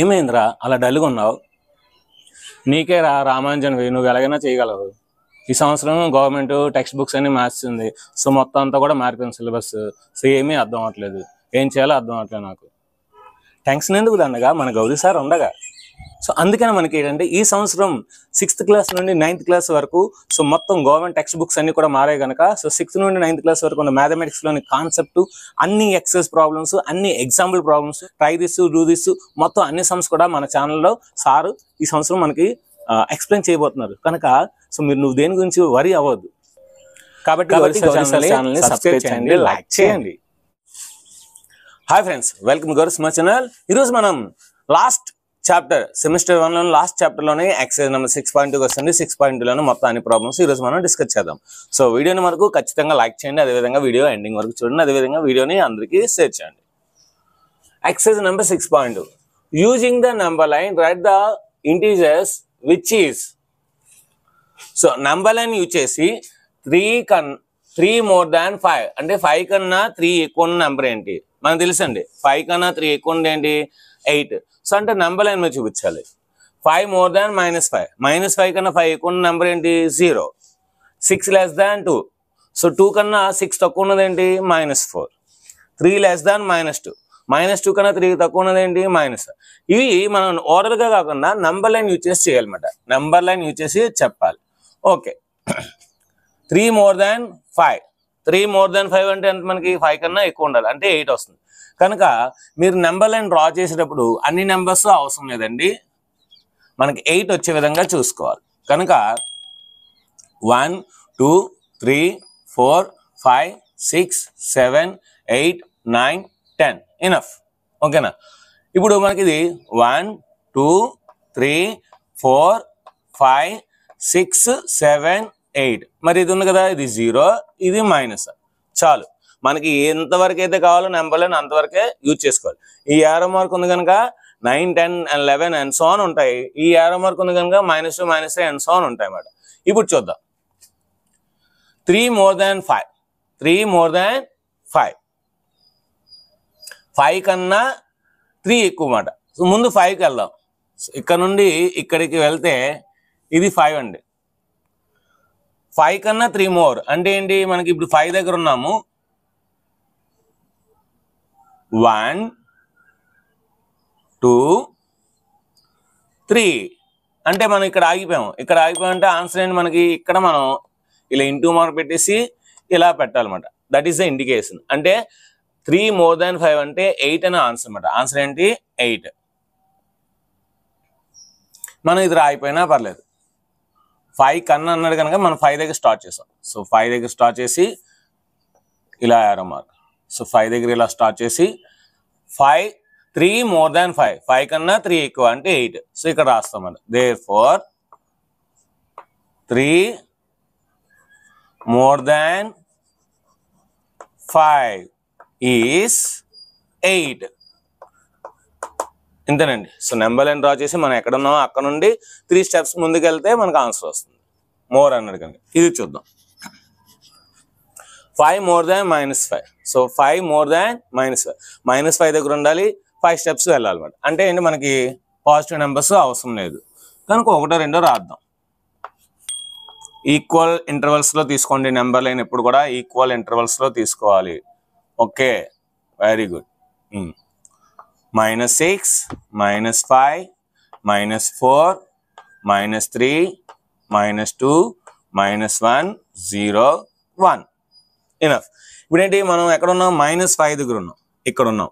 ఏమైందిరా అలా డల్గా ఉన్నావు? నీకే రామాంజన్ నువ్వు ఎలాగైనా చేయగలవు. ఈ సంవత్సరం గవర్నమెంట్ టెక్స్ట్ బుక్స్ అన్ని మార్చింది. సో మొత్తం అంతా కూడా మారిపోయింది సిలబస్. సో ఏమీ అర్థం అవ్వట్లేదు, ఏం చేయాలో అర్థం అవ్వట్లేదు నాకు. టెన్షన్ ఎందుకు దండగా, మన గౌరీ సార్ ఉండగా. సో అందుకని మనకి ఏంటంటే ఈ సంవత్సరం 6th క్లాస్ నుండి 9th క్లాస్ వరకు సో మొత్తం గవర్నమెంట్ టెక్స్ట్ బుక్స్ అన్ని కూడా మారాయి కనుక సో 6th నుండి 9th క్లాస్ వరకు ఉన్న మ్యాథమెటిక్స్లోని కాన్సెప్ట్, అన్ని ఎక్సైజ్ ప్రాబ్లమ్స్, అన్ని example problems, try this do this మొత్తం అన్ని సమ్స్ కూడా మన ఛానల్లో సారు ఈ సంవత్సరం మనకి ఎక్స్ప్లెయిన్ చేయబోతున్నారు కనుక సో నువ్వు దేని గురించి వరి అవ్వద్దు. కాబట్టి ఛానల్ని సబ్స్క్రైబ్ చేయండి, లైక్ చేయండి. హాయ్ ఫ్రెండ్స్, వెల్కమ్ గౌరస్ మై ఛానల్. ఈరోజు మనం లాస్ట్ చాప్టర్ సెమిస్టర్ 1 లోని లాస్ట్ చాప్టర్ లోనే ఎక్సైజ్ నెంబర్ 6.2 వస్తుంది. 6.2 లోనే మొత్తం అన్ని ప్రాబ్లమ్స్ ఈ రోజు మనం డిస్కస్ చేద్దాం. సో వీడియోని మనకు ఖచ్చితంగా లైక్ చేయండి, అదేవిధంగా వీడియో ఎండింగ్ వరకు చూడండి, అదేవిధంగా వీడియోని అందరికీ షేర్ చేయండి. Exercise number 6.2 using the number line write the integers which is. So number line use చేసి 3 more than 5 అంటే 5 కన్నా 3 ఎక్కువ ఉన్న నెంబర్ ఏంటి మనకు తెలుసండి. 5 కన్నా 3 ఎక్కువ ఉంది ఏంటి 8. సో అంటే నెంబర్ లైన్ మీద చూపించాలి. 5 more than -5 -5 కన్నా 5 ఎక్కువ ఉన్న నెంబర్ ఏంటి 0. 6 less than 2 సో 2 కన్నా 6 తక్కువ ఉన్నది ఏంటి -4. 3 less than -2 -2 కన్నా 3 తక్కువ ఉన్నది ఏంటి -5. ఇవి మనం ఓరల్గా కాకుండా నెంబర్ లైన్ యూజ్ చేసి చేయాలన్నమాట. నెంబర్ లైన్ యూజ్ చేసి చెప్పాలి. Okay, 3 more than 5 3 more than 5 అంటే ఎంత మనకి 5 కన్నా ఎక్కువ ఉండాలి అంటే 8 వస్తుంది. కనుక మీరు నెంబర్ లైన్ డ్రా చేసేటప్పుడు అన్ని నెంబర్స్ అవసరం లేదండి, మనకి 8 వచ్చే విధంగా చూసుకోవాలి. కనుక 1 2 3 4 5 6 7 8 9 10 ఇనఫ్. ఓకేనా? ఇప్పుడు మనకి ఇది 1 2 3 4 5 6 7 8 మరి ఇది ఉంది కదా, ఇది 0 ఇది మైనస్. చాలు, మనకి ఎంతవరకు అయితే కావాలో నెంబర్ లైన్ అంతవరకే యూజ్ చేసుకోవాలి. ఈ యారో మార్క్ ఉంది కనుక 9 10 and 11 అండ్ సో ఆన్ ఉంటాయి. ఈ యారో మార్క్ ఉంది కనుక -2 -3 అండ్ సో ఆన్ ఉంటాయి అన్నమాట. ఇప్పుడు చూద్దాం. 3 more than 5 3 more than 5 5 కన్నా 3 ఎక్కువ మాట. సో ముందు 5కి వెళ్దాం. ఇక్కడ నుండి ఇక్కడికి వెళ్తే ఇది 5 అండి. 5 కన్నా 3 more అంటే ఏంటి, మనకి ఇప్పుడు 5 దగ్గర ఉన్నాము. 1 2 3 అంటే మనం ఇక్కడ ఆగిపోయాము. ఇక్కడ ఆగిపోయామంటే ఆన్సర్ ఏంటి మనకి, ఇక్కడ మనం ఇలా ఇంటూ మార్క్ పెట్టేసి ఇలా పెట్టాలన్నమాట. That is the indication. అంటే 3 more than 5 అంటే 8 అనే ఆన్సర్ అనమాట. ఆన్సర్ ఏంటి 8. మనం ఇది రాయిపోయినా పర్లేదు. 5 కన్నా అన్నాడు కనుక మనం 5 దగ్గర స్టార్ట్ చేసాం. సో 5 దగ్గర స్టార్ట్ చేసి ఇలా యారో మార్క్. సో 5 దగ్గర ఇలా స్టార్ట్ చేసి 3 more than 5 5 కన్నా 3 ఎక్కువ అంటే 8. సో ఇక్కడ రాస్తాం అండి. therefore 3 more than 5 is 8. ఇంతేనండి. సో నెంబర్ లైన్ డ్రా చేసి మనం ఎక్కడ ఉన్నామో అక్కడ నుండి 3 steps ముందుకు వెళ్తే మనకు ఆన్సర్ వస్తుంది. మోర్ అన్నాడు కనుక ఇది చూద్దాం. 5 more than -5 so 5 more than -5 -5 దగ్గర ఉండాలి, 5 steps వెళ్ళాలన్నమాట. అంటే ఏంటి, మనకి పాజిటివ్ నెంబర్స్ అవసరం లేదు కనుక 1 2 రాద్దాం. ఈక్వల్ ఇంటర్వల్స్లో తీసుకోండి. నెంబర్ లైన్ ఎప్పుడు కూడా ఈక్వల్ ఇంటర్వల్స్లో తీసుకోవాలి. Okay, very good. -6 -5 -4 -3 -2 -1 0 1 ఇనఫ్. ఇప్పుడు ఏంటి, మనం ఎక్కడ ఉన్నాం -5 దగ్గర ఉన్నాం. ఇక్కడ ఉన్నాం.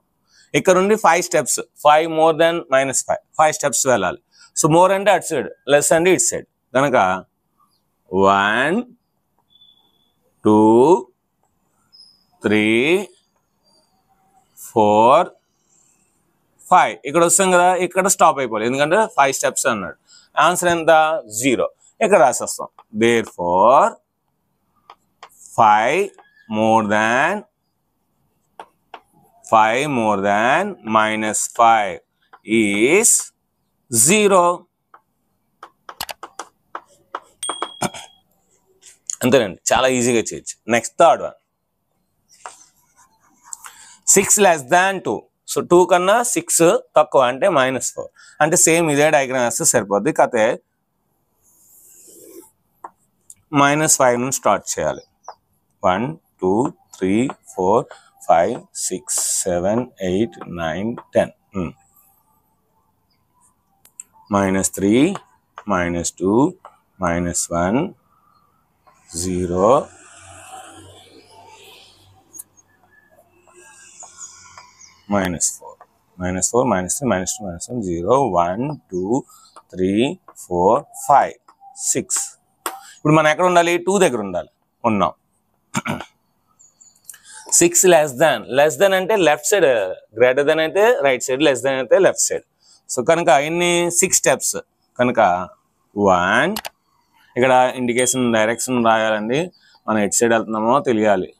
ఇక్కడ నుండి 5 steps 5 more than -5 steps వెళ్ళాలి. సో మోర్ అంటే అటు సైడ్, లెస్ అంటే ఇటు సైడ్. కనుక 1 2 3 4 5 ఇక్కడ వస్తాం కదా, ఇక్కడ స్టాప్ అయిపోవాలి ఎందుకంటే 5 steps అన్నాడు. ఆన్సర్ ఎంత 0. ఇక్కడ రాసేస్తాం. therefore 5 more than -5 is 0. అంతేనండి, చాలా ఈజీగా చేయొచ్చు. Next third one 6 less than 2 so 2 కన్నా 6 తక్కువ అంటే -4. అంటే సేమ్ ఇదే డయాగ్రామ్ వేస్తే సరిపోద్ది. కాకపోతే -5 నుంచి స్టార్ట్ చేయాలి. 1 2 3 4 5 6 7 8 9 10. -3 -2 -1 0 -4 -4 -3 -2 -1 0 1 2 3 4 5 6. ఇప్పుడు మనం ఎక్కడ ఉండాలి? 2 దగ్గర ఉండాలి. ఉన్నాం. 6 లెస్ దెన్ అంటే లెఫ్ట్ సైడ్, గ్రేటర్ దెన్ అయితే రైట్ సైడ్, లెస్ దెన్ అయితే లెఫ్ట్ సైడ్. సో కనుక ఎన్ని 6 స్టెప్స్ కనుక 1 ఇక్కడ ఇండికేషన్ డైరెక్షన్ రాయాలండి. మనం ఎటు సైడ్ వెళ్తున్నామో తెలియాలి.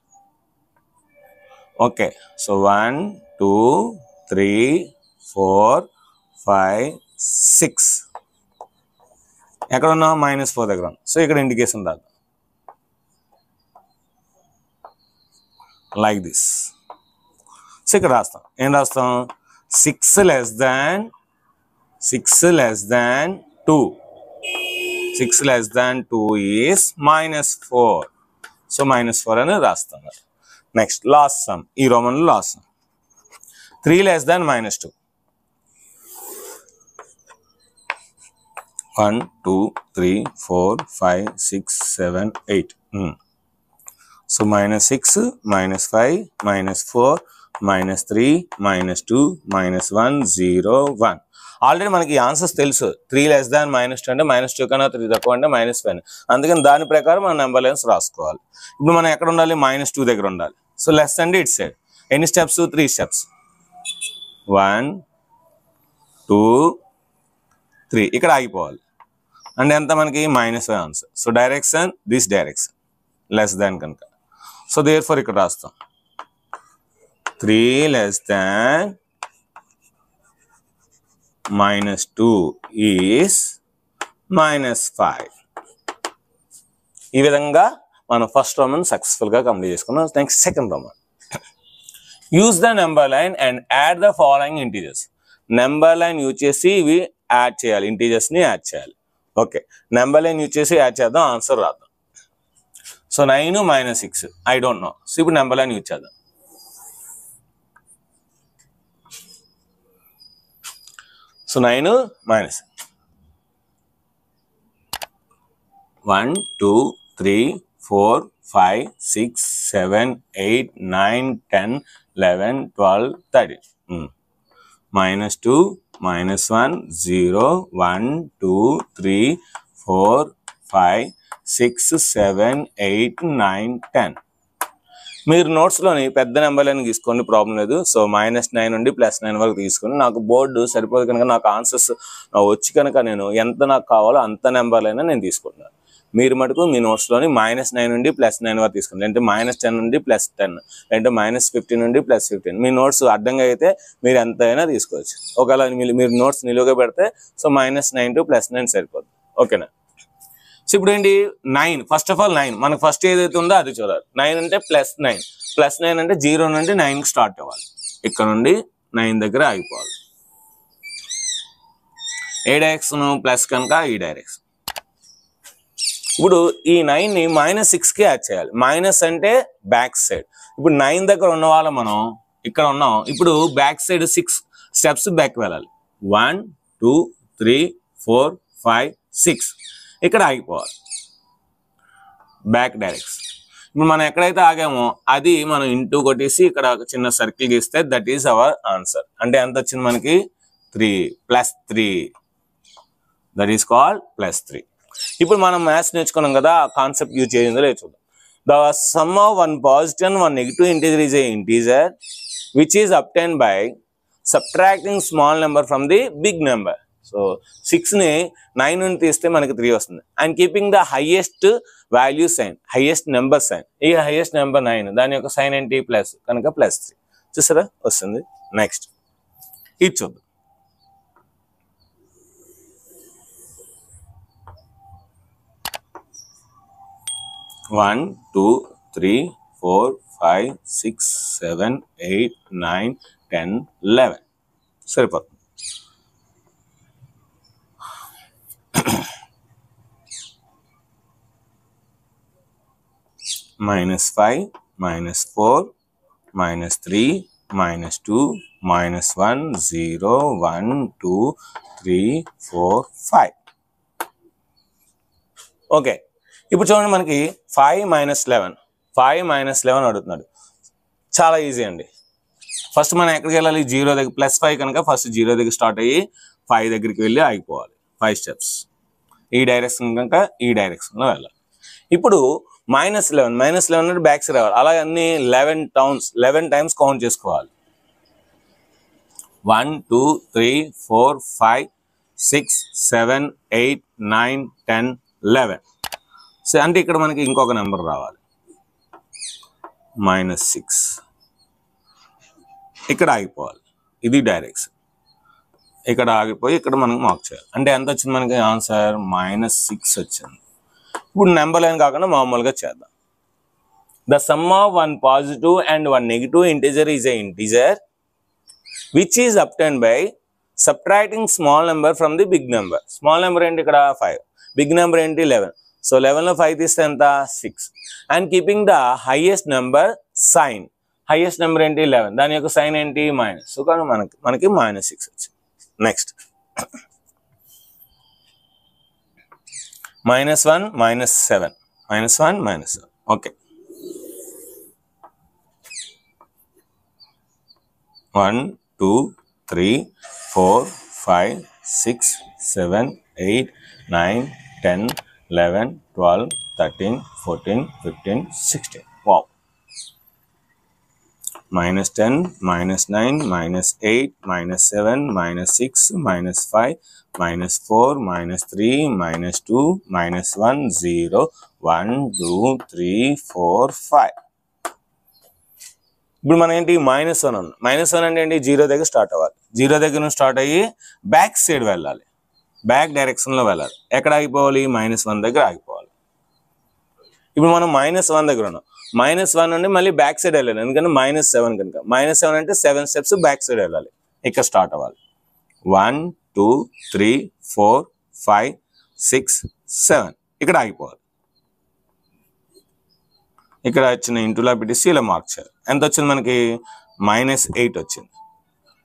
ఓకే, సో 1 2 3 4 5 6 ఎక్కడ ఉన్నాం? -4 దగ్గర. సో ఇక్కడ ఇండికేషన్ రాదు. Like this. సో ఇక్కడ రాస్తాం. ఏం రాస్తాం? 6 less than 2. 6 less than 2 is -4. So -4 అని రాస్తాం. Next last some. ఈ రోమన్లో last some. 3 less than -2. 1 2 3 4 5 6 7 8. So -6 -5 -4 -3 -2 -1 0 1. Already మనకి ఆన్సర్స్ తెలుసు. 3 less than -2 అంటే -2 కన్నా 3 తక్కువ అంటే -5. అందుకని దాని ప్రకారం మనం నెంబర్ లైన్స్ రాసుకోవాలి. ఇప్పుడు మనం ఎక్కడ ఉండాలి? -2 దగ్గర ఉండాలి. సో లెస్ అండి ఇట్ సైడ్. ఎన్ని స్టెప్స్? 3 స్టెప్స్. 1 2 3 ఇక్కడ ఆగిపోవాలి. అంటే ఎంత మనకి? -5 answer. So direction this direction less than కనుక. సో దేర్ ఫర్ ఇక్కడ రాస్తాం 3 less than -2 is -5. ఈ విధంగా మనం ఫస్ట్ రోమన్ సక్సెస్ఫుల్గా కంప్లీట్ చేసుకున్నాం. Next second Roman. Use the number line and add the following integers. Number line use చేసి ఇవి యాడ్ చేయాలి, ఇంటీజర్స్ని యాడ్ చేయాలి. ఓకే, నెంబర్ లైన్ యూజ్ చేసి యాడ్ చేద్దాం, ఆన్సర్ రాద్దాం. So 9 -6 I don't know. So ఇప్పుడు నెంబర్ లైన్ యూజ్ చేద్దాం. So 9 -1 2 3 4 5 6 7 8 9 10 11 12 13. -2 -1 0 1 2 3 4 5 6 7 8 9 10. మీరు నోట్స్లోని పెద్ద నెంబర్లను తీసుకోండి, ప్రాబ్లం లేదు. సో -9 నుండి +9 వరకు తీసుకొని, నాకు బోర్డు సరిపోదు కనుక నాకు ఆన్సర్స్ వచ్చి కనుక నేను ఎంత నాకు కావాలో అంత నెంబర్లైనా నేను తీసుకుంటున్నాను. మీరు మటుకు మీ నోట్స్లోని -9 నుండి +9 వరకు తీసుకోండి. అంటే -10 నుండి +10, అంటే -15 నుండి +15. మీ నోట్స్ అడ్డంగా అయితే మీరు ఎంతైనా తీసుకోవచ్చు. ఒకవేళ మీరు నోట్స్ నిలువుగా పెడితే సో -9 to +9 సరిపోద్ది. ఓకేనా? సో ఇప్పుడు ఏంటి? 9. ఫస్ట్ ఆఫ్ ఆల్ 9 మనకు ఫస్ట్ ఏదైతే ఉందో అది చూడాలి. 9 అంటే +9. +9 అంటే 0 నుండి 9కి స్టార్ట్ అవ్వాలి. ఇక్కడ నుండి 9 దగ్గర ఆగిపోవాలి. ఏ డైరెక్షన్? ప్లస్ కనుక ఈ డైరెక్షన్. ఇప్పుడు ఈ 9ని -6కి యాడ్ చేయాలి. మైనస్ అంటే బ్యాక్ సైడ్. ఇప్పుడు 9 దగ్గర ఉన్న వాళ్ళు మనం ఇక్కడ ఉన్నాం. ఇప్పుడు బ్యాక్ సైడ్ 6 స్టెప్స్ బ్యాక్ వెళ్ళాలి. 1 2 3 4 5 6 ఇక్కడ ఆగిపోవాలి. Back direction. ఇప్పుడు మనం ఎక్కడైతే ఆగామో అది మనం ఇంటూ కొట్టేసి ఇక్కడ చిన్న సర్కిల్ గీస్తే దట్ ఈస్ అవర్ ఆన్సర్. అంటే ఎంత వచ్చింది మనకి? 3 +3. That is called +3. ఇప్పుడు మనం మ్యాథ్స్ నేర్చుకున్నాం కదా, ఆ కాన్సెప్ట్ యూజ్ చేసిందో లేదు చూద్దాం. The sum of 1 positive and 1 negative integer is a integer which is obtained by subtracting small number from the big number. So 6ని 9 నుండి తీస్తే మనకి 3 వస్తుంది. And keeping the highest value sign, highest number sign. ఈ highest number 9, దాని యొక్క sign ఏంటి? Plus కనుక +3. చూసారా వస్తుంది. నెక్స్ట్ ఇది చూద్దాం. One, 2, 3, 4, 5, 6, 7, 8, 9, 10, 11 సరిపోతుంది. -5, -4, -3, -2, -1, 0, 1, 2, 3, 4, 5. ఓకే, ఇప్పుడు చూడండి మనకి 5 - 11 5 - 11 అడుగుతున్నాడు. చాలా ఈజీ అండి. ఫస్ట్ మనం ఎక్కడికి వెళ్ళాలి? 0 దగ్గర +5 కనుక ఫస్ట్ 0 దగ్గర స్టార్ట్ అయ్యి 5 దగ్గరికి వెళ్ళి ఆగిపోవాలి. 5 స్టెప్స్ ఈ డైరెక్షన్ కనుక ఈ డైరెక్షన్లో వెళ్ళాలి. ఇప్పుడు -11 అంటే బ్యాక్ సైడ్ రావాలి. అలాగే అన్ని 11 టైమ్స్ కౌంట్ చేసుకోవాలి. 1, 2, 3, 4, 5, 6, 7, 8, 9, 10, 11. సో అంటే ఇక్కడ మనకి ఇంకొక నెంబర్ రావాలి, -6. ఇక్కడ ఆగిపోవాలి. ఇది డైరెక్షన్. ఇక్కడ ఆగిపోయి ఇక్కడ మనకు మార్క్ చేయాలి. అంటే ఎంత వచ్చింది మనకి ఆన్సర్? -6 వచ్చింది. ఇప్పుడు నెంబర్ లైన్ కాకుండా మామూలుగా చేద్దాం. The sum of one positive and one negative integer is a integer which is obtained by subtracting small number from the big number. Small number ఏంటి ఇక్కడ? 5. బిగ్ నెంబర్ ఏంటి? 11. సో 11లో 5 తీస్తే ఎంత? 6. And keeping the highest number sign. Highest number ఏంటి? 11. దాని యొక్క sign ఏంటి? Minus. So కానీ మనకి -6 వచ్చింది. నెక్స్ట్ -1, -7. -1, -7. ఓకే, 1, 2, 3, 4, 5, 6, 7, 8, 9, 10, 11, 12, 13, 14, 15, 16. Wow. -10, -9, -8, -7, -6, -5, -4, -3, -2, -1, 0, 1, 2, 3, 4, 5. ఇప్పుడు మనం ఏంటి? -1 ఉన్నాం. -1 అంటే ఏంటి? 0 దగ్గర స్టార్ట్ అవ్వాలి. 0 దగ్గర నుంచి స్టార్ట్ అయ్యి బ్యాక్ సైడ్ వెళ్ళాలి. బ్యాక్ డైరెక్షన్లో వెళ్ళాలి. ఎక్కడ ఆగిపోవాలి? -1 దగ్గర ఆగిపోవాలి. ఇప్పుడు మనం -1 దగ్గర ఉన్నాం. -1 నుండి మళ్ళీ బ్యాక్ సైడ్ వెళ్ళాలి. ఎందుకంటే -7 కనుక. -7 అంటే 7 స్టెప్స్ బ్యాక్ సైడ్ వెళ్ళాలి. ఇక్కడ స్టార్ట్ అవ్వాలి. 1, 2, 3, 4, 5, 6, 7 ఇక్కడ ఆగిపోవాలి. ఇక్కడ వచ్చిన ఇంటూలా పెట్టేసి ఇలా మార్క్ చేయాలి. ఎంత వచ్చింది మనకి? -8 వచ్చింది.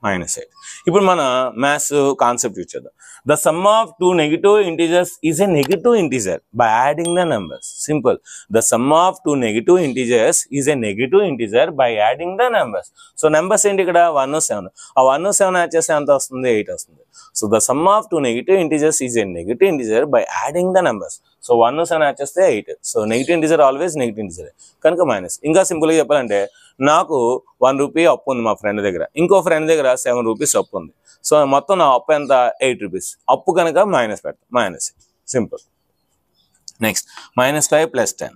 -8. ఇప్పుడు మన మ్యాథ్స్ కాన్సెప్ట్ యూజ్ చేద్దాం. The sum of two negative integers is a negative integer by adding the numbers. Simple. The sum of two negative integers is a negative integer by adding the numbers. So numbers ఏంటి ఇక్కడ? 1, 7. ఆ 1, 7 add చేస్తే ఎంత వస్తుంది? 8 వస్తుంది. So the sum of two negative integers is a negative integer by adding the numbers. So 1, 7 add చేస్తే 8. So negative integer always negative integer కనుక minus. ఇంకా సింపుల్గా చెప్పాలంటే నాకు 1 రూపీ అప్పు ఉంది మా ఫ్రెండ్ దగ్గర. ఇంకో ఫ్రెండ్ దగ్గర 7 రూపీస్ అప్పు ఉంది. సో మొత్తం నా అప్పు ఎంత? 8 రూపీస్. అప్పు కనుక మైనస్ పెడతాం. -8. సింపుల్. నెక్స్ట్ -5 + 10.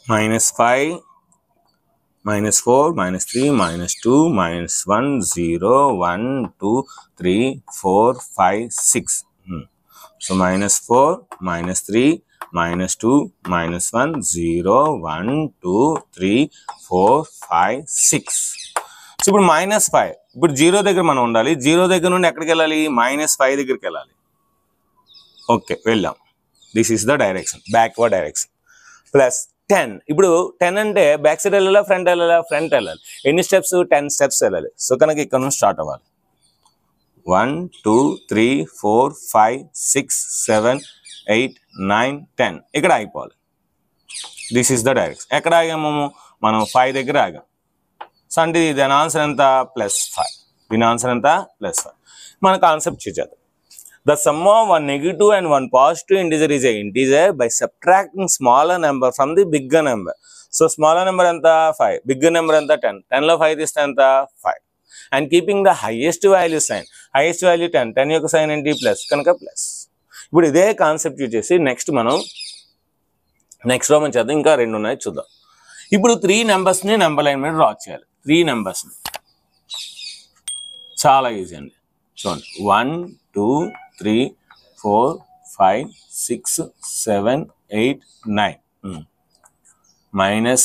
-5, -4, -3, -2, -1, 0, 1, 2, 3, 4, 5, 6. So -4, -3, -2, -1, 0, 1, 2, 3, 4, 5, 6. సో ఇప్పుడు -5. ఇప్పుడు 0 దగ్గర మనం ఉండాలి. 0 దగ్గర నుండి ఎక్కడికి వెళ్ళాలి? -5 దగ్గరికి వెళ్ళాలి. ఓకే, వెళ్ళాం. This is the direction, backward direction. +10. ఇప్పుడు 10 అంటే బ్యాక్ సైడ్ వెళ్ళాలా? ఫ్రంట్ వెళ్ళాలా? ఫ్రంట్ వెళ్ళాలి. ఎన్ని స్టెప్స్? 10 స్టెప్స్ వెళ్ళాలి. సో కనుక ఇక్కడ నుంచి స్టార్ట్ అవ్వాలి. 1, 2, 3, 4, 5, 6, 7, 8, 9, 10 ఇక్కడ ఆగిపోవాలి. This is the direction. ఎక్కడ ఆగాము? మనం 5 దగ్గర ఆగాం. సో అంటే దీని ఆన్సర్ ఎంత? +5. దీని ఆన్సర్ ఎంత? +5. మన కాన్సెప్ట్ చూద్దాం. The sum of one negative and one positive integer is a integer by subtracting smaller number from the bigger number. So smaller number anta 5, bigger number anta 10. 10 లో 5 తీస్తే anta 5. And keeping the highest value sign. Highest value 10. 10 యొక్క sign ఏంటి? Plus కనుక plus. ఇప్పుడు ఇదే concept use చేసి next మనం next Roman చేద్దాం. ఇంకా 2 ఉన్నాయి చూద్దాం. ఇప్పుడు 3 నెంబర్స్ని నెంబర్ లైన్ మీద డ్రా చేయాలి. 3 నెంబర్స్ని చాలా ఈజీ అండి. చూడండి 1, 2, 3, 4, 5, 6, 7, 8, 9. Minus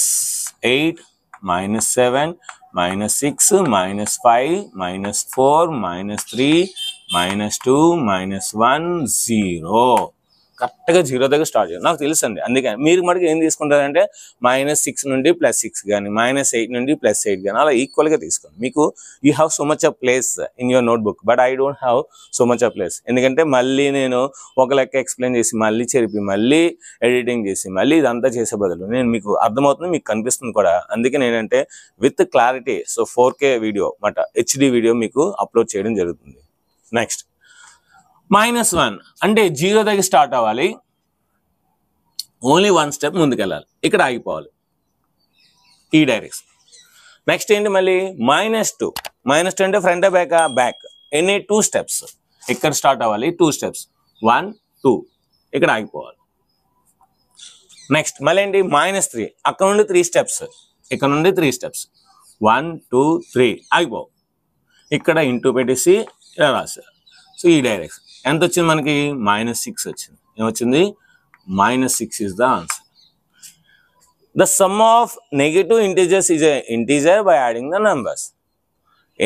8, minus 7, minus 6, minus 5, minus 4, minus 3, minus 2, minus 1, 0. కరెక్ట్గా 0 దగ్గర స్టార్ట్ చేయాలి. నాకు తెలుసు అండి. అందుకని మీరు మటుకు ఏం తీసుకుంటారంటే -6 నుండి +6 కానీ -8 నుండి +8 కానీ అలా ఈక్వల్గా తీసుకోండి. మీకు you have so much of place in your notebook, but I don't have so much of place. ఎందుకంటే మళ్ళీ నేను ఒక లెక్క ఎక్స్ప్లెయిన్ చేసి మళ్ళీ చెరిపి మళ్ళీ ఎడిటింగ్ చేసి మళ్ళీ ఇదంతా చేసే బదులు నేను మీకు అర్థమవుతుంది, మీకు కనిపిస్తుంది కూడా. అందుకే నేనంటే విత్ క్లారిటీ 4K వీడియో మాట HD వీడియో మీకు అప్లోడ్ చేయడం జరుగుతుంది. నెక్స్ట్ -1 అంటే 0 దగ్గర స్టార్ట్ అవ్వాలి, ఓన్లీ 1 స్టెప్ ముందుకెళ్ళాలి, ఇక్కడ ఆగిపోవాలి ఈ డైరెక్షన్. నెక్స్ట్ ఏంటి మళ్ళీ -2 అంటే ఫ్రంట్ బ్యాక్ బ్యాక్ ఎన్ని 2 స్టెప్స్ ఇక్కడ స్టార్ట్ అవ్వాలి, 2 స్టెప్స్ 1 2 ఇక్కడ ఆగిపోవాలి. నెక్స్ట్ మళ్ళీ ఏంటి -3 అక్కడ నుండి 3 స్టెప్స్, ఇక్కడ నుండి 3 స్టెప్స్ 1 2 3 ఆగిపోవు, ఇక్కడ ఇంటూ పెట్టేసి ఇలా రాశారు. సో ఈ డైరెక్షన్ ఎంత వచ్చింది మనకి -6 వచ్చింది. ఏమొచ్చింది -6 is the answer. The sum of negative integers is a integer by adding the numbers.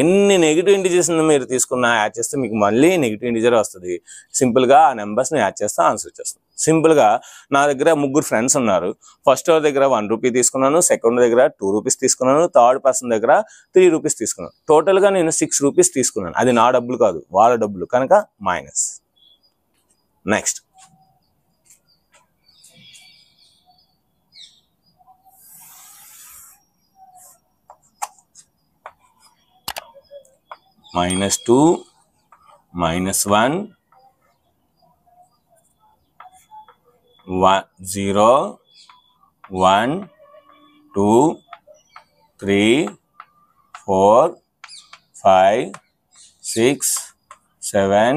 ఎన్ని నెగిటివ్ ఇంటిజర్స్ మీరు తీసుకున్నా యాడ్ చేస్తే మీకు మళ్ళీ నెగిటివ్ ఇంటిజర్ వస్తుంది. సింపుల్గా ఆ నెంబర్స్ని యాడ్ చేస్తే ఆన్సర్ వచ్చేస్తుంది. సింపుల్గా నా దగ్గర 3 ఫ్రెండ్స్ ఉన్నారు. ఫస్ట్ దగ్గర 1 రూపీ తీసుకున్నాను, సెకండ్ దగ్గర 2 రూపీస్ తీసుకున్నాను, థర్డ్ పర్సన్ దగ్గర 3 రూపీస్ తీసుకున్నాను. టోటల్గా నేను 6 రూపీస్ తీసుకున్నాను. అది నా డబ్బులు కాదు, వాళ్ళ డబ్బులు కనుక మైనస్. నెక్స్ట్ -2 -1 0 1 2 3 4 5 6 7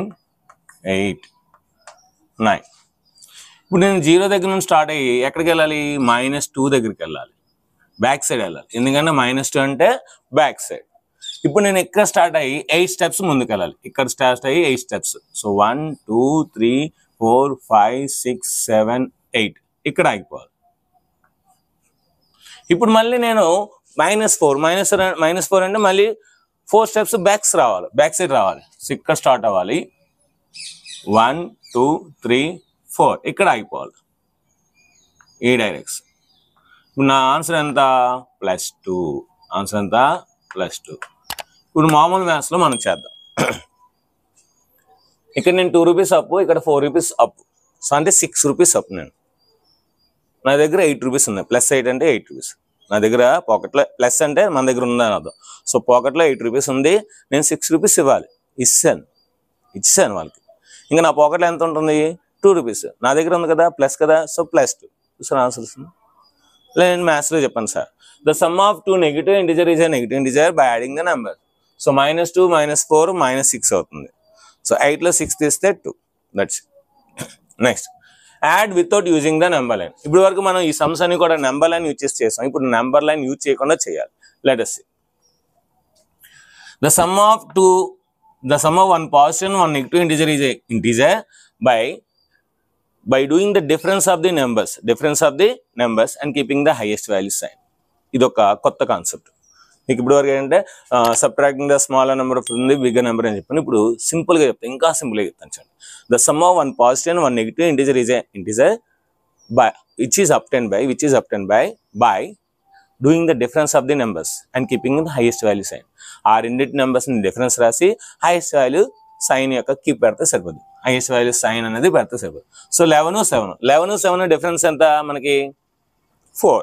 8 9. ఇప్పుడు నేను 0 దగ్గర నుంచి స్టార్ట్ అయ్యి ఎక్కడికి వెళ్ళాలి, -2 దగ్గరికి వెళ్ళాలి, బ్యాక్ సైడ్ వెళ్ళాలి. ఎందుకంటే -2 అంటే బ్యాక్ సైడ్. ఇప్పుడు నేను ఇక్కడ స్టార్ట్ అయ్యి 8 స్టెప్స్ ముందుకు వెళ్ళాలి. ఇక్కడ స్టార్ట్ అయ్యి 8 స్టెప్స్. సో 1 2 3 4 5 6 7 8 ఇక్కడ ఆగిపోవాలి. ఇప్పుడు మళ్ళీ నేను -4 అంటే మళ్ళీ 4 స్టెప్స్ బ్యాక్ సైడ్ రావాలి. సో ఇక్కడ స్టార్ట్ అవ్వాలి 1 2 3 4 ఇక్కడ ఆగిపోవాలి ఈ డైరెక్షన్. ఇప్పుడు నా ఆన్సర్ ఎంత +2. ఆన్సర్ ఎంత +2. ఇప్పుడు మామూలు మ్యాథ్స్లో మనం చేద్దాం. ఇక్కడ నేను 2 రూపీస్ అప్పు, ఇక్కడ 4 రూపీస్ అప్పు. సో అంటే 6 రూపీస్ అప్పు. నా దగ్గర 8 రూపీస్ ఉన్నాయి. +8 అంటే 8 రూపీస్ నా దగ్గర పాకెట్లో. ప్లస్ అంటే మన దగ్గర ఉందని అర్థం. సో పాకెట్లో 8 రూపీస్ ఉంది. నేను 6 రూపీస్ ఇవ్వాలి, ఇచ్చాను వాళ్ళకి. ఇంకా నా పాకెట్లో ఎంత ఉంటుంది 2 రూపీస్. నా దగ్గర ఉంది కదా ప్లస్ కదా, సో +2. సార్ ఆన్సర్ వస్తుంది. నేను మ్యాథ్స్లో చెప్పాను sir. The sum of 2 negative integer is a negative integer by adding the number. So -2 -4 -6 అవుతుంది. సో 8లో 6 తీస్తే 2. That's next add without using the number line. ఇప్పుడు వరకు మనం ఈ సమ్స్ అని కూడా నెంబర్ లైన్ యూజ్ చేసి చేస్తాం. ఇప్పుడు నెంబర్ లైన్ యూజ్ చేయకుండా చేయాలి. Let us see. The sum of one positive and one negative integer is a integer by doing the difference of the numbers and keeping the highest value sign. ఇది ఒక కొత్త concept. మీకు ఇప్పుడు వరకు ఏంటంటే subtracting the smaller number of bigger number అని చెప్పాను. ఇప్పుడు సింపుల్గా చెప్తాను, ఇంకా సింపుల్గా చెప్తాను చూడండి. The sum of one positive and one negative integer is a integer which is obtained by doing the difference of the numbers and keeping the highest value sign. ఆ రెండింటి నెంబర్స్ ని డిఫరెన్స్ రాసి హైయెస్ట్ వాల్యూ సైన్ యొక్క keep పెడితే సరిపోతుంది. Highest value sign అనేది పెడితే సరిపోతుంది. సో 11 7 డిఫరెన్స్ ఎంత మనకి 4.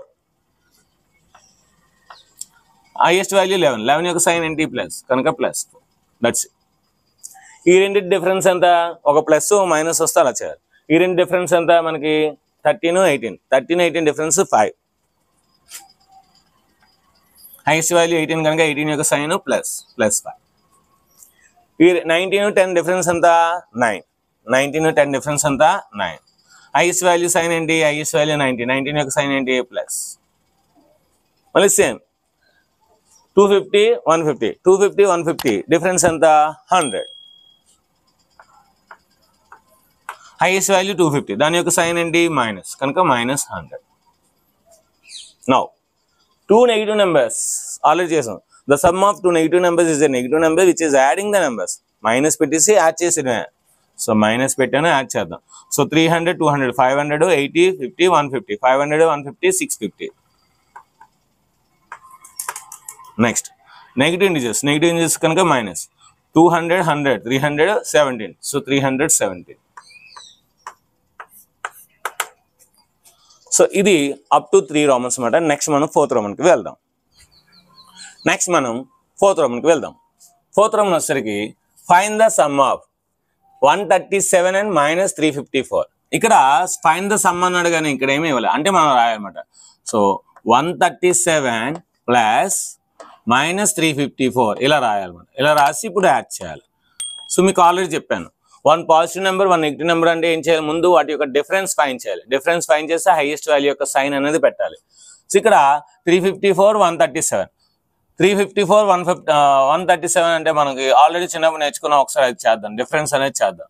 హైయెస్ట్ వాల్యూ 11 యొక్క సైన్ ఏంటి ప్లస్ కనుక +4. That's it. ఈ రెండింటి డిఫరెన్స్ ఎంత, ఒక ప్లస్ మైనస్ వస్తే అలా చేయాలి. ఈ రెండు డిఫరెన్స్ ఎంత మనకి 13 18 డిఫరెన్స్ 5. హైయెస్ట్ వాల్యూ 18 కనుక 18 యొక్క సైన్ +5. ఈ 19 10 డిఫరెన్స్ ఎంత 9. 19 10 డిఫరెన్స్ ఎంత 9. హైయెస్ట్ వాల్యూ సైన్ ఏంటి, హైయెస్ట్ వాల్యూ 19 యొక్క సైన్ ఏంటి ప్లస్. మళ్ళీ సేమ్ 250 150 డిఫరెన్స్ ఎంత 100. హైయెస్ట్ వాల్యూ 250, దాని యొక్క సైన్ ఏంటి మైనస్, కనుక -100. నౌ 2 నెగిటివ్ నెంబర్స్ ఆల్రెడీ చేసాం. The sum of 2 negative numbers is a negative number which is adding the numbers. Minus పెట్టేసి యాడ్ చేసేది. సో మైనస్ పెట్టాను, యాడ్ చేద్దాం. సో 300, 200, 500, 80, 50, 150, 500, 150, 650. నెక్స్ట్ నెగిటివ్ ఇంటిజర్స్ కనుక మైనస్ 200, 100, 300, 17. సో 317. సో ఇది up to 3 Romans అన్నమాట. Next మనం 4th రోమన్కి వెళ్దాం. Fourth Roman వచ్చేసరికి find the sum of 137 and -354. ఇక్కడ ఫైండ్ ద సమ్ అన్నాడు కానీ ఇక్కడ ఏమి ఇవ్వాలి, అంటే మనం రాయాలన్నమాట. సో 137 ప్లస్ -354 ఇలా రాయాలన్నమాట. ఇలా రాసి ఇప్పుడు యాడ్ చేయాలి. సో మీకు ఆల్రెడీ చెప్పాను, 1 పాజిటివ్ నెంబర్ 1 నెగిటివ్ నెంబర్ అంటే ఏం చేయాలి, ముందు వాటి యొక్క డిఫరెన్స్ ఫైండ్ చేయాలి. డిఫరెన్స్ ఫైండ్ చేస్తే హైయెస్ట్ వాల్యూ యొక్క సైన్ అనేది పెట్టాలి. సో ఇక్కడ 354, 137, 354, 137 అంటే మనకి ఆల్రెడీ చిన్నప్పుడు నేర్చుకున్నాం. ఒకసారి అది చేద్దాం, డిఫరెన్స్ అనేది చేద్దాం.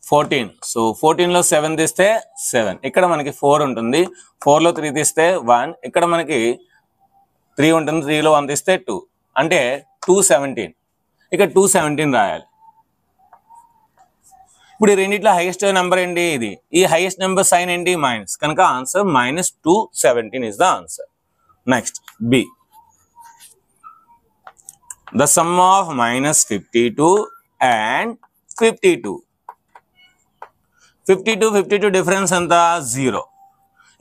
14. సో 14లో 7 తీస్తే 7, ఇక్కడ మనకి 4 ఉంటుంది. 4లో 3 తీస్తే 1, ఇక్కడ మనకి 3 ఉంటుంది. 3లో 1 తీస్తే 2, అంటే 217. ఇక్కడ 217 రాయాలి. ఇప్పుడు ఈ రెండిట్లో హైయెస్ట్ నెంబర్ ఏంటి, ఇది. ఈ హైయెస్ట్ నెంబర్ సైన్ ఏంటి మైనస్, కనుక answer -217 is the answer. Next B. The sum of -52 and 52. 52 difference ఎంత 0.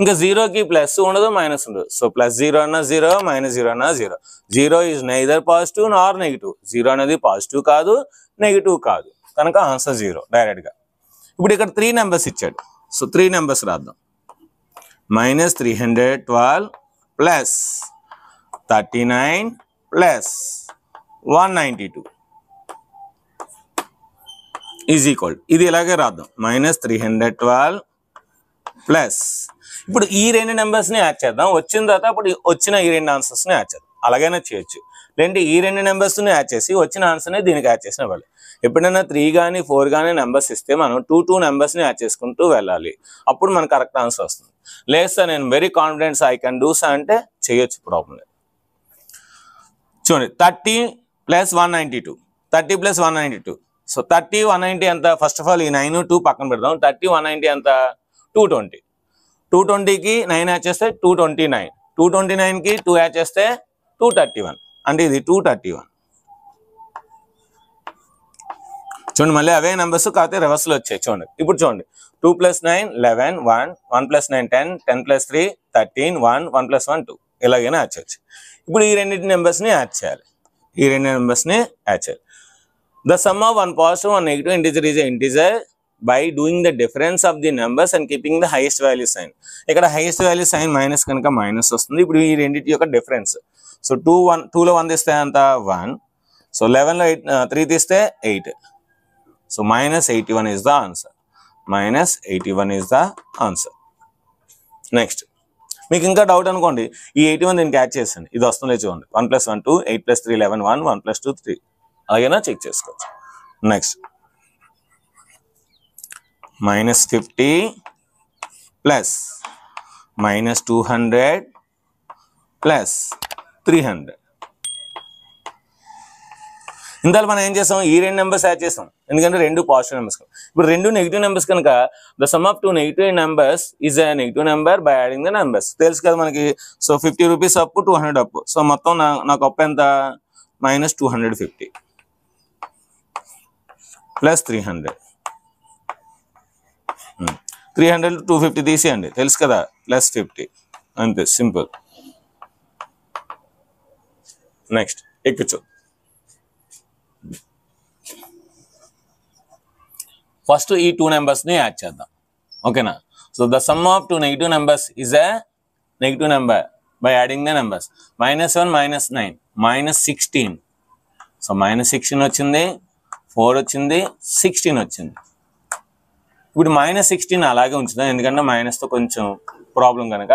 ఇంకా 0కి ప్లస్ ఉండదు, మైనస్ ఉండదు. సో +0 అన్న 0, -0 అన్న 0. 0 is neither positive Nar negative. 0 అనేది పాజిటివ్ కాదు, నెగిటివ్ కాదు, కనుక ఆన్సర్ 0 డైరెక్ట్గా. ఇప్పుడు ఇక్కడ 3 నెంబర్స్ ఇచ్చాడు. సో 3 నెంబర్స్ రాద్దాం. -312 ప్లస్ 39 ప్లస్ 192 ఈజ్ ఈక్వల్. ఇది ఇలాగే రాద్దాం. -312 ప్లస్, ఇప్పుడు ఈ 2 నెంబర్స్ని యాడ్ చేద్దాం. వచ్చిన తర్వాత ఇప్పుడు వచ్చిన ఈ 2 ఆన్సర్స్ని యాడ్ చేద్దాం. అలాగైనా చేయొచ్చు. లేదంటే ఈ 2 నెంబర్స్ని యాడ్ చేసి వచ్చిన ఆన్సర్ని దీనికి యాడ్ చేసిన వాళ్ళు. ఎప్పుడైనా 3 కానీ 4 కానీ నెంబర్స్ ఇస్తే మనం 2 నెంబర్స్ని యాడ్ చేసుకుంటూ వెళ్ళాలి. అప్పుడు మనకు కరెక్ట్ ఆన్సర్ వస్తుంది. లేదు సార్ నేను very confidence I can do sir అంటే చేయొచ్చు, ప్రాబ్లం లేదు. చూడండి 30 ప్లస్ 192, 30 ప్లస్ 192. సో 30, 190 ఎంత, ఫస్ట్ ఆఫ్ ఆల్ ఈ 9, 2 పక్కన పెడదాం. 30, 190 ఎంత 220. 220కి 9 యాడ్ చేస్తే 229. 229కి 2 యాడ్ చేస్తే 231, అంటే ఇది 231. చూడండి మళ్ళీ అవే నెంబర్స్ కాకపోతే రివర్స్లో వచ్చాయి. చూడండి ఇప్పుడు చూడండి 2 + 9 11, 1, 1 + 9 10, 10 + 3 13, 1, 1 + 1 2 ఇలాగైనా యాడ్ చేయొచ్చు. ఇప్పుడు ఈ 2 నెంబర్స్ని యాడ్ చేయాలి. The sum of 1 positive 1 negative integer is integer by doing the difference of the numbers and keeping the highest value sign. ఇక్కడ హైయెస్ట్ వాల్యూ సైన్ మైనస్ కనుక మైనస్ వస్తుంది. ఇప్పుడు ఈ రెండింటి యొక్క డిఫరెన్స్. సో 2లో 1 తీస్తే అంత 1. సో 11లో 3 తీస్తే 8. So -81 is the answer. -81 is the answer. Next మీకు ఇంకా డౌట్ అనుకోండి, ఈ 81 దీనికి యాడ్ చేసండి. ఇది వస్తుందో చూడండి. 1 + 1 2, 8 + 3 11, 1, 1 + 2 3 అలాగైనా చెక్ చేసుకోవచ్చు. Next -50 plus -200 plus 300. ఇందులో మనం ఏం చేసాం, ఈ 2 నెంబర్స్ యాడ్ చేసాం ఎందుకంటే 2 పాజిటివ్ నెంబర్స్. ఇప్పుడు 2 నెగిటివ్ నెంబర్స్ కనుక the sum of 2 negative numbers is a negative number by adding the numbers. తెలుసు కదా మనకి. సో 50 రూపీస్ అప్పు, 200 అప్పు. సో మొత్తం నాకు అప్పు ఎంత -250 ప్లస్ 300. 300 250 తీసేయండి, తెలుసు కదా, +50 అంతే, సింపుల్. నెక్స్ట్ ఎక్కించు. ఫస్ట్ ఈ 2 నెంబర్స్ని యాడ్ చేద్దాం, ఓకేనా. So the sum of 2 negative numbers is a negative number by adding the numbers. -1 -9 -16. So -16 వచ్చింది, 4 వచ్చింది, 16 వచ్చింది. ఇప్పుడు -16 అలాగే ఉంచుదాం ఎందుకంటే మైనస్తో కొంచెం ప్రాబ్లం కనుక.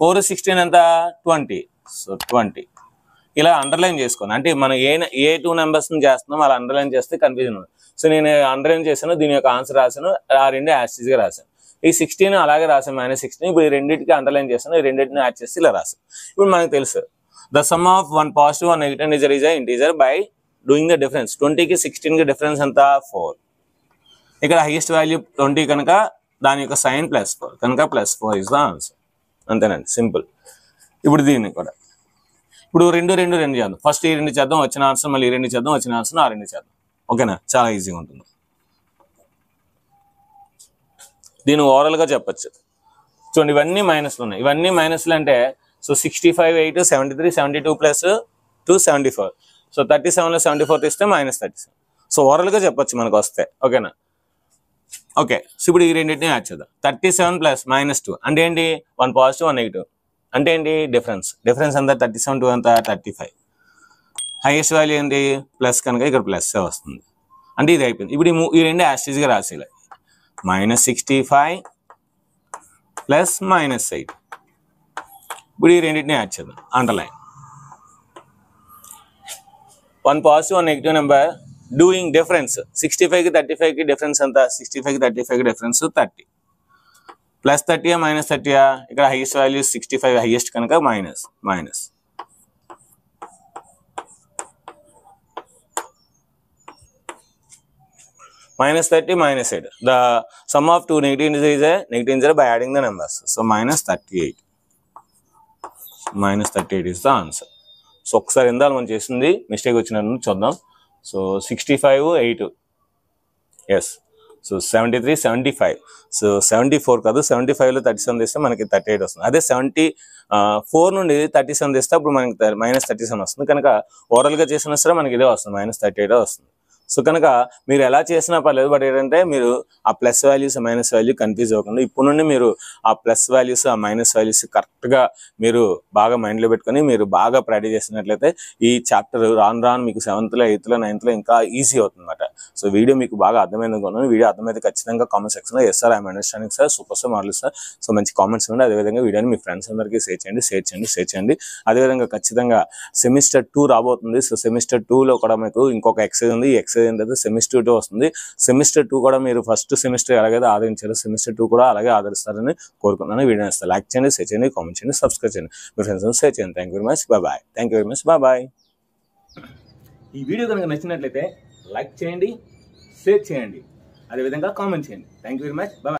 4 16 ఎంత 20. సో 20 ఇలా అండర్లైన్ చేసుకోండి. అంటే మనం ఏ 2 నెంబర్స్ని చేస్తున్నాం అలా అండర్లైన్ చేస్తే కన్ఫ్యూజన్ ఉంది. సో నేను అండర్లైన్ చేశాను, దీని యొక్క ఆన్సర్ రాశాను, ఆ రెండు యాస్టీస్గా రాశాను. ఈ 16 అలాగే రాశాను, -16. ఇప్పుడు ఈ రెండింటికి అండర్లైన్ చేశాను, ఈ రెండింటిని యాడ్ చేసి ఇలా రాశాను. ఇప్పుడు మనకు తెలుసు the sum of one positive one negative integer is integer by doing the difference. 20కి 16కి డిఫరెన్స్ ఎంత 4. ఇక్కడ హైయెస్ట్ వాల్యూ 20 కనుక దాని యొక్క సైన్ +4 కనుక +4 ఇస్ ద ఆన్సర్. అంతేనండి, సింపుల్. ఇప్పుడు దీన్ని కూడా ఇప్పుడు రెండు చేద్దాం. ఫస్ట్ ఈ రెండు చేద్దాం, వచ్చిన ఆన్సర్, మళ్ళీ ఈ రెండు చేద్దాం, వచ్చిన ఆన్సర్, ఆ రెండు చేద్దాం. ఓకేనా, చాలా ఈజీగా ఉంటుంది. దీన్ని ఓవరాల్గా చెప్పచ్చు. చూడండి, ఇవన్నీ మైనస్లు ఉన్నాయి. ఇవన్నీ మైనస్లు అంటే సో 65, 8, 73, 72 + 2 74. సో 37లో 74 తీస్తే -37. సో ఓవరాల్గా చెప్పచ్చు మనకు వస్తే. ఓకేనా, ఓకే. సో ఇప్పుడు ఈ రెండింటిని యాడ్ చేద్దాం. 37 + -2 అంటే ఏంటి, 1 పాజిటివ్ 1 నెగిటివ్ అంటే ఏంటి, డిఫరెన్స్ ఎంత 37 2 ఎంత 35. హైయెస్ట్ వాల్యూ ఏంటి ప్లస్ కనుక ఇక్కడ ప్లస్ వస్తుంది. అంటే ఇది అయిపోయింది. ఇప్పుడు ఈ రెండు యాస్టీస్గా రాసేయాలి. -65 + -8. ఇప్పుడు ఈ రెండింటిని యాడ్ చేద్దాం, underline. 1 positive 1 negative number doing difference. 65కి 35కి డిఫరెన్స్ ఎంత, 65కి 35కి డిఫరెన్స్ 30. +30 -30, ఇక్కడ హైయెస్ట్ వాల్యూ 65 హైయెస్ట్ కనుక minus -30 -8. The sum of two negative integers is a negative integer by adding the numbers. So -38 is the answer. So ఒకసారి ఇందాక మనం చేసింది మిస్టేక్ వచ్చినట్టు చూద్దాం. So 65 8, yes. సో 73 75. సో 74 కాదు, 75లో 37 తీస్తే మనకి 38 వస్తుంది. అదే 74 నుండి 37 తీస్తే అప్పుడు మనకి -37 వస్తుంది. కనుక ఓవరాల్గా చేసినా సరే మనకి ఇదే వస్తుంది, -38 వస్తుంది. సో కనుక మీరు ఎలా చేసినా పర్లేదు, బట్ ఏంటంటే మీరు ఆ plus values minus value confuse అవ్వకుండా ఇప్పుడు నుండి మీరు ఆ ప్లస్ వాల్యూస్ ఆ మైనస్ వాల్యూస్ కరెక్ట్గా మీరు బాగా మైండ్లో పెట్టుకొని మీరు బాగా ప్రాక్టీస్ చేసినట్లయితే ఈ చాప్టర్ రాను మీకు 7th, 8th, 9th ఇంకా ఈజీ అవుతుంది అనమాట. సో వీడియో మీకు బాగా అర్థమైంది అనుకున్నాను. వీడియో అర్థమైతే ఖచ్చితంగా కామెంట్ సెక్షన్లో yes sir I'm understanding sir, super sir, model sir, so మంచి కామెంట్స్ ఇవ్వండి. అదేవిధంగా వీడియోని మీ ఫ్రెండ్స్ అందరికీ షేర్ చేయండి. అదేవిధంగా ఖచ్చితంగా సెమిస్టర్ 2 రాబోతుంది. సో సెమిస్టర్ 2లో కూడా మీకు ఇంకొక ఎక్సైజ్ ఉంది. ఈ ఎక్సైజ్ ఏంటంటే సెమిస్టర్ 2 వస్తుంది. సెమిస్టర్ 2 కూడా మీరు ఫస్ట్ సెమిస్టర్ ఎలాగైతే ఆదరించారో సెమిస్టర్ 2 కూడా అలాగే ఆదరిస్తారని కోరుకుంటున్నాను. వీడియో నచ్చితే లైక్ చేయండి, షేర్ చేయండి, కామెంట్ చేయండి, సబ్స్క్రైబ్ చేయండి, మీ ఫ్రెండ్స్ షేర్ చేయండి. Thank you very much, bye. ఈ వీడియో కనుక నచ్చినట్లయితే లైక్ చేయండి, షేర్ చేయండి, అదేవిధంగా కామెంట్ చేయండి. Thank you very much, bye.